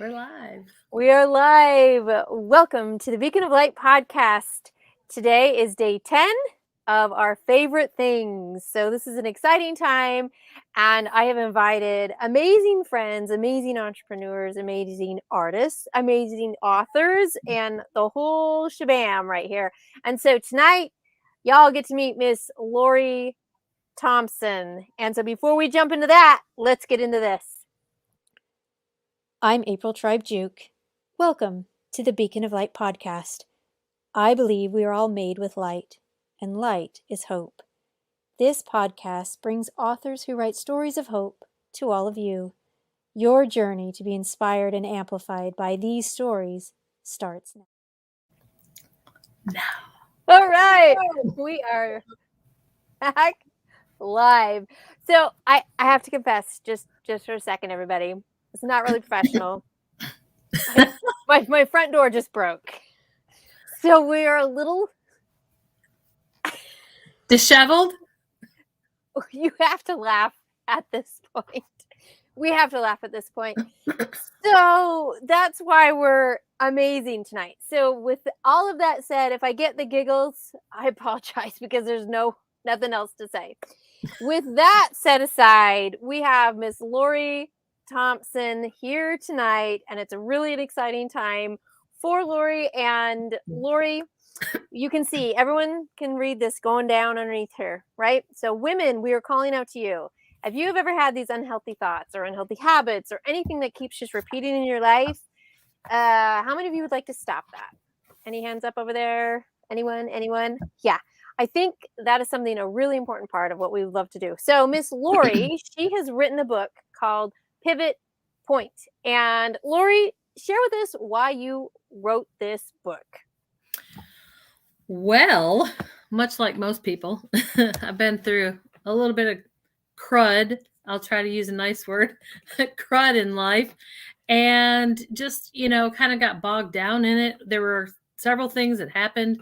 We're live. We are live. Welcome to the Beacon of Light podcast. Today is day 10 of our favorite things. So this is an exciting time, and I have invited amazing friends, amazing entrepreneurs, amazing artists, amazing authors, and the whole shabam right here. And so tonight, y'all get to meet Miss Lori Thompson. And so before we jump into that, let's get into this. I'm April Tribe Juke. Welcome to the Beacon of Light podcast. I believe we are all made with light, and light is hope. This podcast brings authors who write stories of hope to all of you. Your journey to be inspired and amplified by these stories starts now. All right, we are back live. So I have to confess, just for a second, everybody, it's not really professional. My front door just broke. So we are a little disheveled. You have to laugh at this point. We have to laugh at this point. So that's why we're amazing tonight. So with all of that said, if I get the giggles, I apologize because there's nothing else to say. With that set aside, we have Miss Lori Thompson here tonight, and it's really an exciting time for Lori. And Lori, you can see, everyone can read this going down underneath her, right? So women, we are calling out to you. If you have ever had these unhealthy thoughts or unhealthy habits or anything that keeps just repeating in your life, how many of you would like to stop that? Any hands up over there? Anyone? Yeah. I think that is something, a really important part of what we would love to do. So Miss Lori, she has written a book called Pivot Point. And Lori, share with us why you wrote this book. Well, much like most people, I've been through a little bit of crud. I'll try to use a nice word, crud in life. And just, kind of got bogged down in it. There were several things that happened,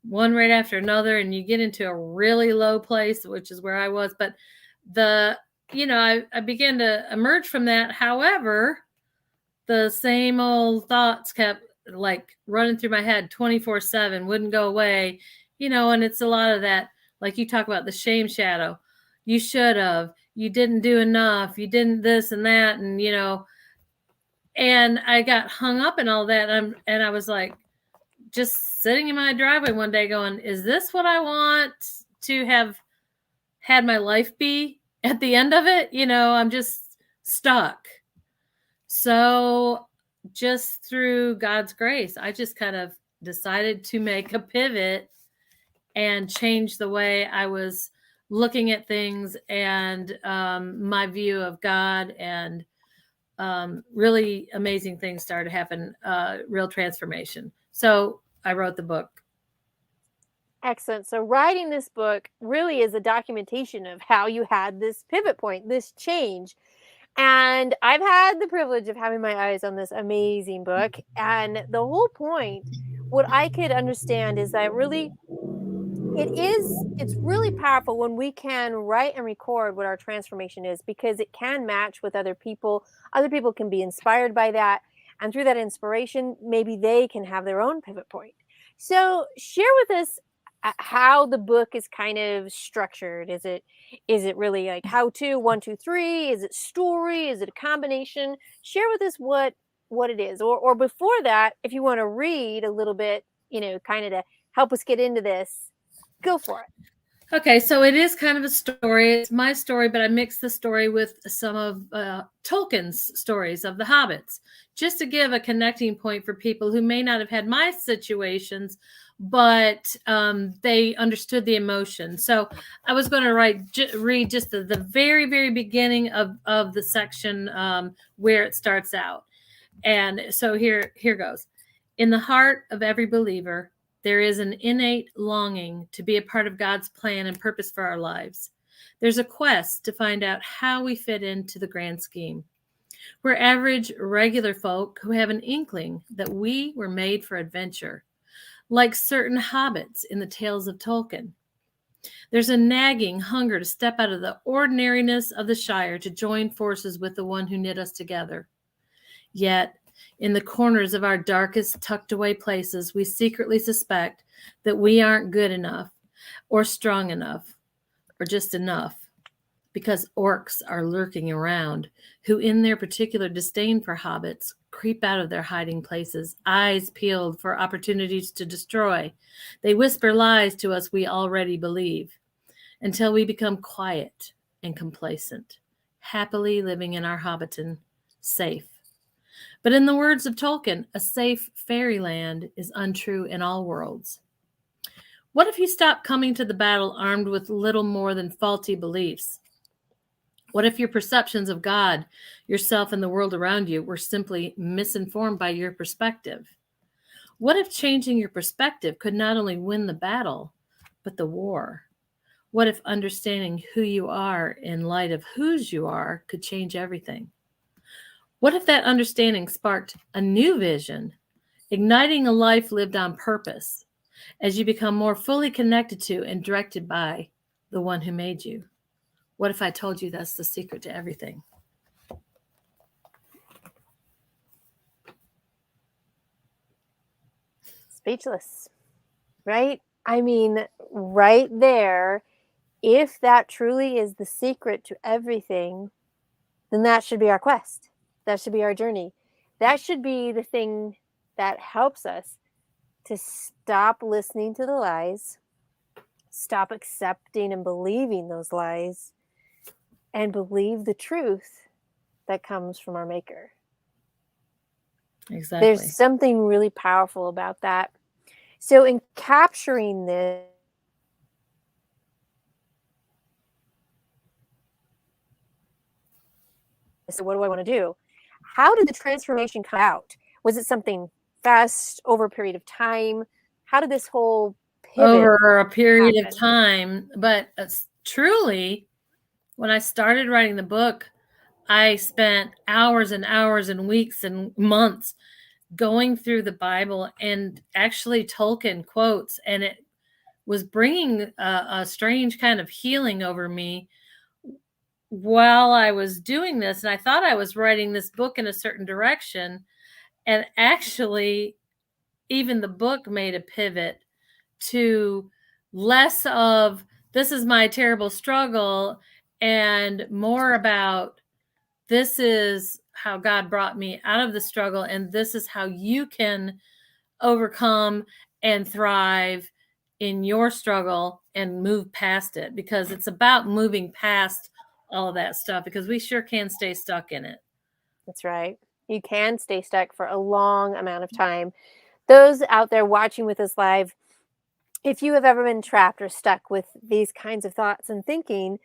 one right after another, and you get into a really low place, which is where I was. But I began to emerge from that. However, the same old thoughts kept like running through my head 24/7, wouldn't go away, and it's a lot of that, like you talk about the shame shadow. You should have, you didn't do enough, you didn't this and that. And I got hung up in all that. And I was like, just sitting in my driveway one day going, is this what I want to have had my life be at the end of it? I'm just stuck. So just through God's grace, I just kind of decided to make a pivot and change the way I was looking at things and my view of God, and really amazing things started to happen, real transformation. So I wrote the book. Excellent. So writing this book really is a documentation of how you had this pivot point, this change. And I've had the privilege of having my eyes on this amazing book. And the whole point, what I could understand is that it's really powerful when we can write and record what our transformation is, because it can match with other people. Other people can be inspired by that. And through that inspiration, maybe they can have their own pivot point. So share with us how the book is kind of structured. Is it really like how to 1, 2, 3? Is it story? Is it a combination? Share with us what it is. Or before that, if you want to read a little bit, kind of to help us get into this, go for it. Okay, so it is kind of a story. It's my story, but I mixed the story with some of Tolkien's stories of the hobbits, just to give a connecting point for people who may not have had my situations, but they understood the emotion. So I was going to read just the very, very beginning of the section where it starts out. And so here goes. In the heart of every believer, there is an innate longing to be a part of God's plan and purpose for our lives. There's a quest to find out how we fit into the grand scheme. We're average, regular folk who have an inkling that we were made for adventure, like certain hobbits in the tales of Tolkien. There's a nagging hunger to step out of the ordinariness of the Shire to join forces with the one who knit us together. Yet, In the corners of our darkest, tucked away places, we secretly suspect that we aren't good enough or strong enough or just enough, because orcs are lurking around, who in their particular disdain for hobbits creep out of their hiding places, eyes peeled for opportunities to destroy. They whisper lies to us we already believe, until we become quiet and complacent, happily living in our hobbiton, safe. But in the words of Tolkien, a safe fairyland is untrue in all worlds. What if you stopped coming to the battle armed with little more than faulty beliefs? What if your perceptions of God, yourself, and the world around you were simply misinformed by your perspective? What if changing your perspective could not only win the battle, but the war? What if understanding who you are in light of whose you are could change everything? What if that understanding sparked a new vision, igniting a life lived on purpose as you become more fully connected to and directed by the one who made you? What if I told you that's the secret to everything? Speechless, right? I mean, right there, if that truly is the secret to everything, then that should be our quest. That should be our journey. That should be the thing that helps us to stop listening to the lies, stop accepting and believing those lies, and believe the truth that comes from our Maker. Exactly. There's something really powerful about that. So, in capturing this, so what do I want to do? How did the transformation come out? Was it something fast over a period of time? How did this whole pivot over a period happen? of time? But truly, when I started writing the book, I spent hours and hours and weeks and months going through the Bible and actually Tolkien quotes, and it was bringing a strange kind of healing over me while I was doing this. And I thought I was writing this book in a certain direction, and actually even the book made a pivot to less of this is my terrible struggle and more about this is how God brought me out of the struggle, and this is how you can overcome and thrive in your struggle and move past it, because it's about moving past all of that stuff, because we sure can stay stuck in it. That's right. You can stay stuck for a long amount of time. Those out there watching with us live, if you have ever been trapped or stuck with these kinds of thoughts and thinking,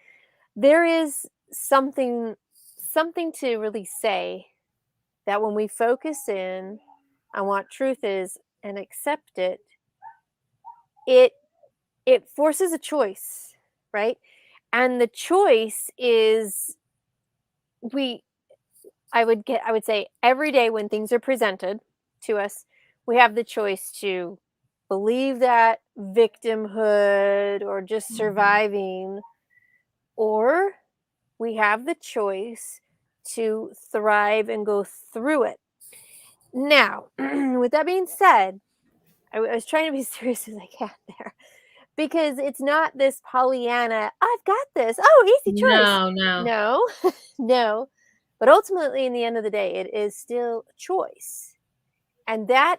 there is something to really say, that when we focus in on what truth is and accept it, it forces a choice, right? And the choice is I would say every day when things are presented to us, we have the choice to believe that victimhood or just surviving, or we have the choice to thrive and go through it. Now, with that being said, I was trying to be serious as I can there, because it's not this Pollyanna, I've got this. Oh, easy choice. No. No, no. But ultimately, in the end of the day, it is still a choice. And that,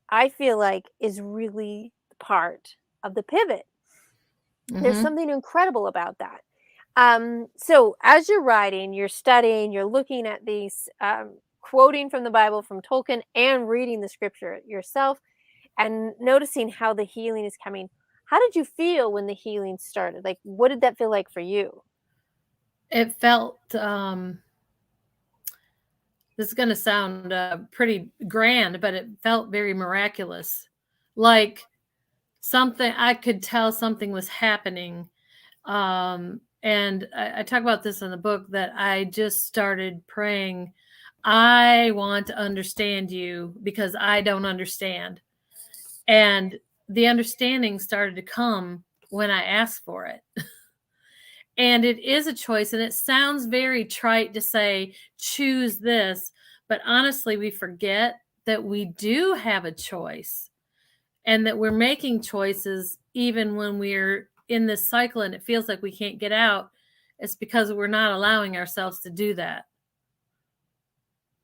I feel like, is really part of the pivot. There's something incredible about that. So as you're writing, you're studying, you're looking at these, quoting from the Bible, from Tolkien, and reading the scripture yourself, and noticing how the healing is coming. How did you feel when the healing started? Like, what did that feel like for you? It felt, this is going to sound pretty grand, but it felt very miraculous. Like something, I could tell something was happening. And I talk about this in the book, that I just started praying, I want to understand you because I don't understand. And the understanding started to come when I asked for it. And it is a choice, and it sounds very trite to say, choose this, But honestly, we forget that we do have a choice and that we're making choices even when we're in this cycle and it feels like we can't get out. It's because we're not allowing ourselves to do that.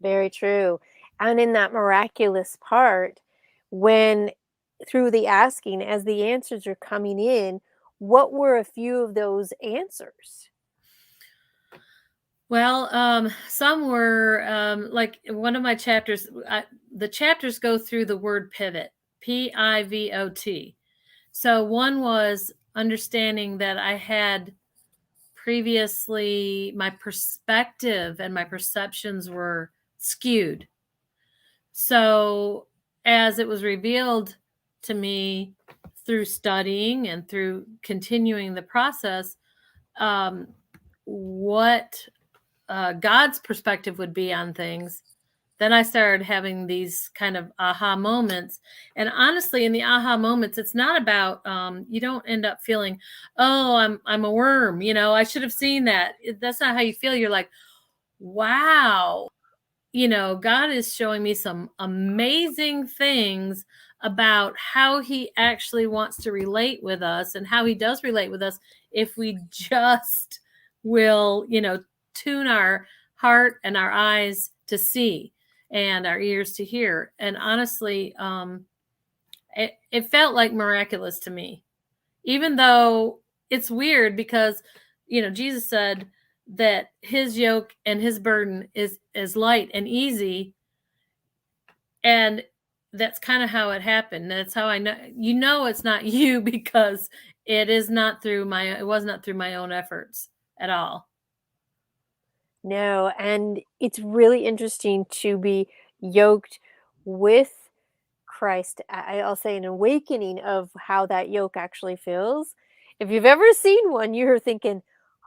Very true. And in that miraculous part, when through the asking, as the answers are coming in, what were a few of those answers? Well, some were like one of my chapters. The chapters go through the word pivot, pivot. So one was understanding that I had previously my perspective and my perceptions were skewed. So as it was revealed to me through studying and through continuing the process, what God's perspective would be on things, then I started having these kind of aha moments. And honestly, in the aha moments, it's not about you don't end up feeling, oh, I'm a worm. I should have seen that. That's not how you feel. You're like, wow, God is showing me some amazing things about how he actually wants to relate with us and how he does relate with us if we just will, tune our heart and our eyes to see and our ears to hear. And honestly, it felt like miraculous to me, even though it's weird because, Jesus said that his yoke and his burden is light and easy. And that's kind of how it happened. That's how I know, it's not you because it was not through my own efforts at all. No, and it's really interesting to be yoked with Christ. I'll say an awakening of how that yoke actually feels. If you've ever seen one, you're thinking,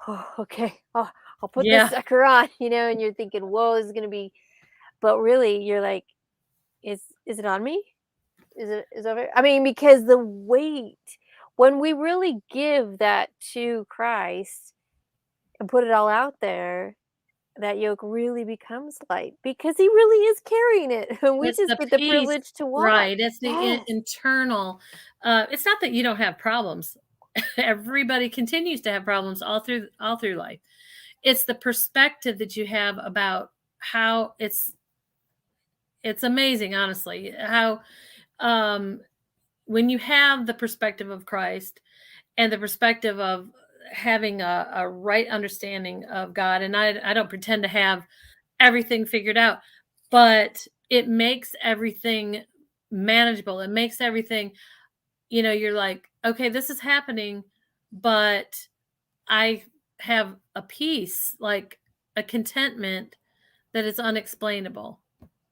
oh, okay, oh, I'll put this Yeah, sucker on, and you're thinking, whoa, this is gonna be, but really you're like, is it on me? Is over? I mean, because the weight, when we really give that to Christ and put it all out there, that yoke really becomes light because he really is carrying it, and we it's just the get the peace, privilege to walk. right? It's the Yes. internal. It's not that you don't have problems. Everybody continues to have problems all through life. It's the perspective that you have about how it's amazing, honestly, how um, when you have the perspective of Christ and the perspective of having a right understanding of God, and I don't pretend to have everything figured out, but it makes everything manageable. It makes everything, you're like, okay, this is happening, but I have a peace, like a contentment that is unexplainable.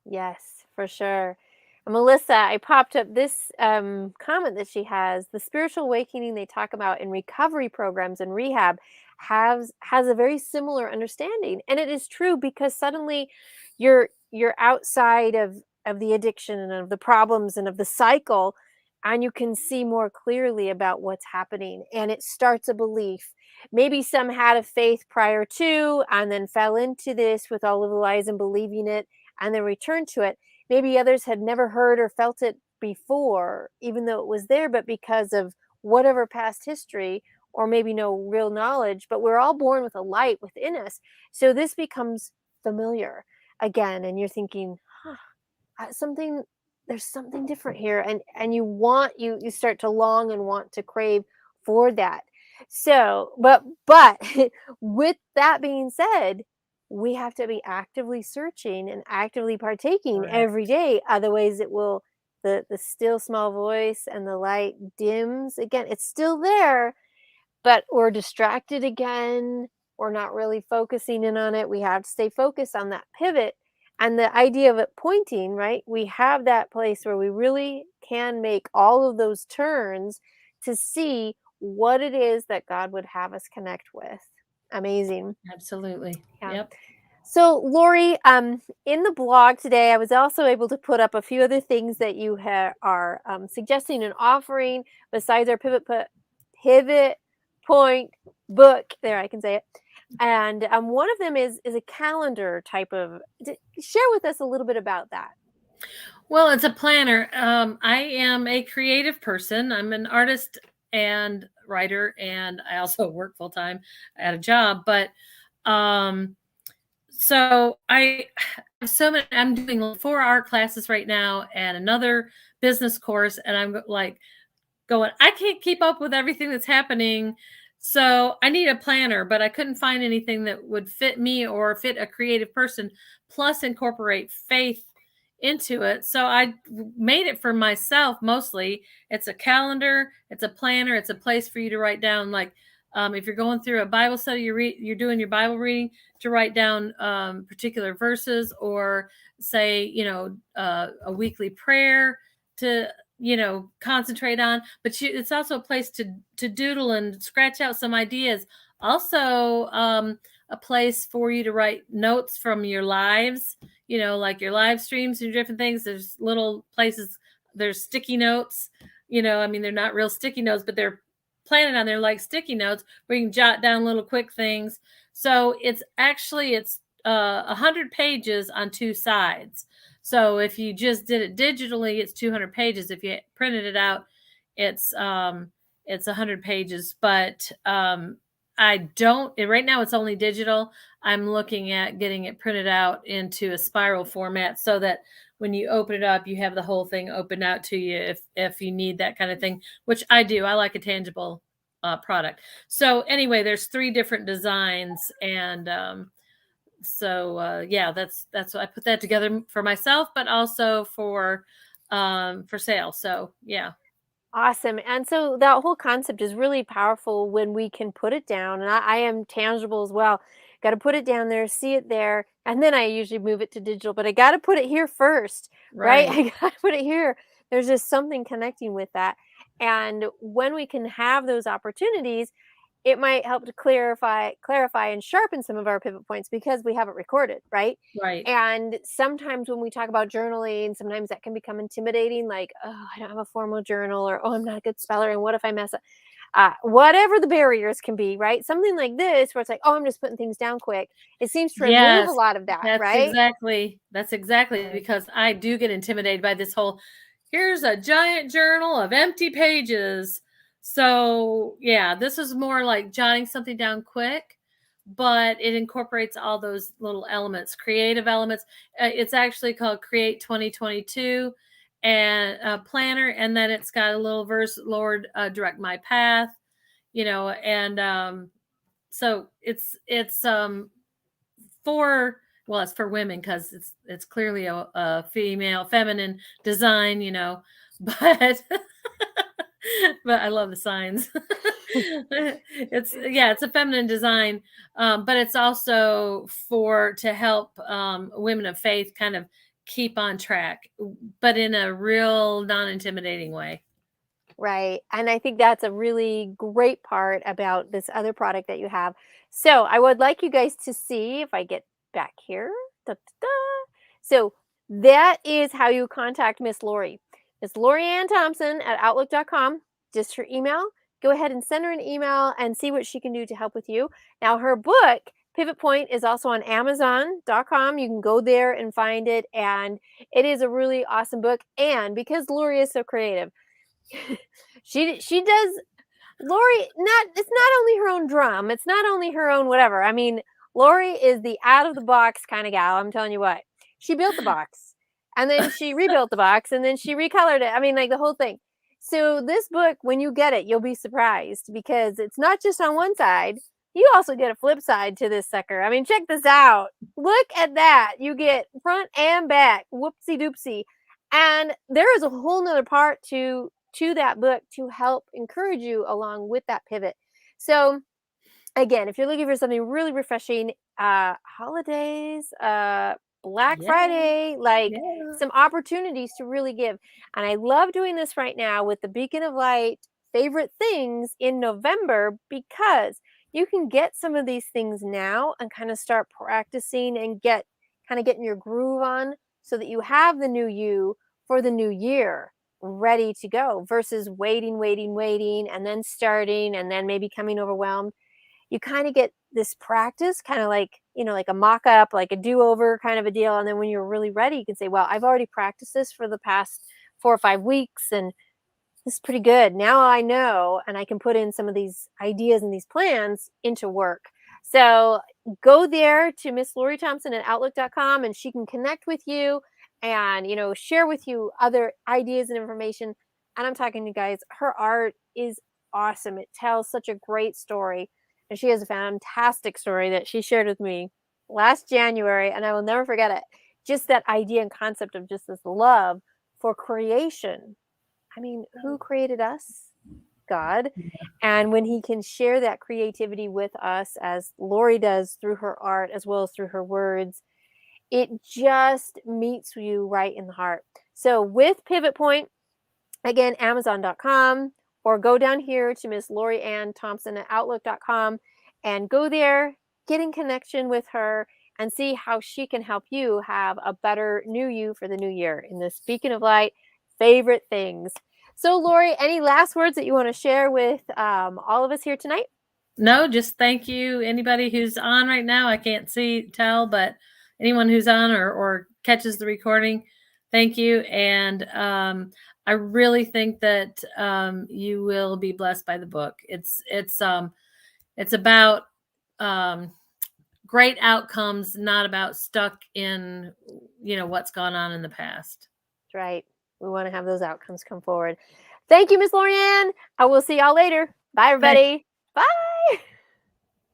Yes, for sure. And Melissa, I popped up this comment that she has. The spiritual awakening they talk about in recovery programs and rehab has a very similar understanding, and it is true because suddenly you're outside of the addiction and of the problems and of the cycle, and you can see more clearly about what's happening, and it starts a belief. Maybe some had a faith prior to and then fell into this with all of the lies and believing it and then return to it. Maybe others had never heard or felt it before, even though it was there, but because of whatever past history or maybe no real knowledge, but we're all born with a light within us. So this becomes familiar again, and you're thinking, something, there's something different here, and you start to long and want to crave for that. So but with that being said, we have to be actively searching and actively partaking every Correct. day, otherwise it will, the still small voice and the light dims again. It's still there, but we're distracted again. We're not really focusing in on it. We have to stay focused on that pivot. And the idea of it pointing, right? We have that place where we really can make all of those turns to see what it is that God would have us connect with. Amazing. Absolutely. Yeah. Yep. So, Lori, in the blog today, I was also able to put up a few other things that you are suggesting and offering besides our pivot point book. There, I can say it. And one of them is a calendar type of. Share with us a little bit about that. Well, it's a planner. I am a creative person. I'm an artist and writer, and I also work full time at a job. But um, so I have so many. I'm doing 4 art classes right now and another business course, and I'm like going, I can't keep up with everything that's happening. So I need a planner, but I couldn't find anything that would fit me or fit a creative person, plus incorporate faith into it. So I made it for myself mostly. It's a calendar, it's a planner, it's a place for you to write down, like if you're going through a Bible study, you're doing your Bible reading, to write down particular verses, or say, a weekly prayer to concentrate on. But it's also a place to doodle and scratch out some ideas. Also, a place for you to write notes from your lives, like your live streams and different things. There's little places, there's sticky notes, I mean, they're not real sticky notes, but they're planted on there like sticky notes where you can jot down little quick things. So it's 100 pages on 2 sides. So if you just did it digitally, it's 200 pages. If you printed it out, it's 100 pages. But I don't right now. It's only digital. I'm looking at getting it printed out into a spiral format so that when you open it up, you have the whole thing open out to you if you need that kind of thing, which I do. I like a tangible product. So anyway, there's 3 different designs, and yeah, that's what I put that together for myself, but also for sale. So yeah. Awesome. And so that whole concept is really powerful when we can put it down. And I am tangible as well. Got to put it down there, see it there, and then I usually move it to digital. But I got to put it here first, right? Right. I got to put it here. There's just something connecting with that. And when we can have those opportunities, it might help to clarify and sharpen some of our pivot points because we have it recorded, right? Right. And sometimes when we talk about journaling, sometimes that can become intimidating, like, oh, I don't have a formal journal, or oh, I'm not a good speller, and what if I mess up? Whatever the barriers can be, right? Something like this where it's like, oh, I'm just putting things down quick, it seems to remove a Yes. lot of that, That's right? exactly because I do get intimidated by this whole, here's a giant journal of empty pages. So yeah, this is more like jotting something down quick, but it incorporates all those little elements, creative elements. It's actually called Create 2022 and planner. And then it's got a little verse, Lord, direct my path, and so it's for, well, it's for women because it's clearly a female feminine design, but but I love the signs. It's a feminine design, but it's also to help women of faith kind of keep on track, but in a real non-intimidating way. Right. And I think that's a really great part about this other product that you have. So I would like you guys to see if I get back here. Da, da, da. So that is how you contact Miss Lori. Miss Lori Ann Thompson at Outlook.com. Just her email. Go ahead and send her an email and see what she can do to help with you. Now, her book, Pivot Point, is also on Amazon.com. You can go there and find it. And it is a really awesome book. And because Lori is so creative, she does. Lori, not it's not only her own drum, it's not only her own whatever. I mean, Lori is the out of the box kind of gal. I'm telling you what. She built the box, and then she rebuilt the box, and then she recolored it. I mean, like the whole thing. So this book, when you get it, you'll be surprised because it's not just on one side. You also get a flip side to this sucker. I mean, check this out. Look at that. You get front and back. Whoopsie doopsie. And there is a whole nother part to that book to help encourage you along with that pivot. So again, if you're looking for something really refreshing, holidays, Black Yeah. Friday, like Yeah. some opportunities to really give. And I love doing this right now with the Beacon of Light favorite things in November because you can get some of these things now and kind of start practicing and getting your groove on so that you have the new you for the new year ready to go versus waiting, and then starting and then maybe becoming overwhelmed. you kind of get this practice, kind of like, like a mock-up, like a do-over kind of a deal. And then when you're really ready, you can say, well, I've already practiced this for the past 4 or 5 weeks, and this is pretty good. Now I know, and I can put in some of these ideas and these plans into work. So go there to Miss Lori Thompson at Outlook.com, and she can connect with you and, share with you other ideas and information. And I'm talking to you guys, her art is awesome. It tells such a great story. And she has a fantastic story that she shared with me last January, and I will never forget it. Just that idea and concept of just this love for creation. I mean, who created us? God. And when he can share that creativity with us, as Lori does through her art as well as through her words, it just meets you right in the heart. So with Pivot Point, again, Amazon.com, or go down here to Miss Lori Ann Thompson at Outlook.com and go there, get in connection with her, and see how she can help you have a better new you for the new year in the Speaking of Light favorite things. So, Lori, any last words that you want to share with all of us here tonight? No, just thank you. Anybody who's on right now, I can't tell, but anyone who's on or catches the recording, thank you. And I really think that you will be blessed by the book. It's about great outcomes, not about stuck in what's gone on in the past. That's right. We want to have those outcomes come forward. Thank you, Miss Lori Ann. I will see y'all later. Bye, everybody. Bye.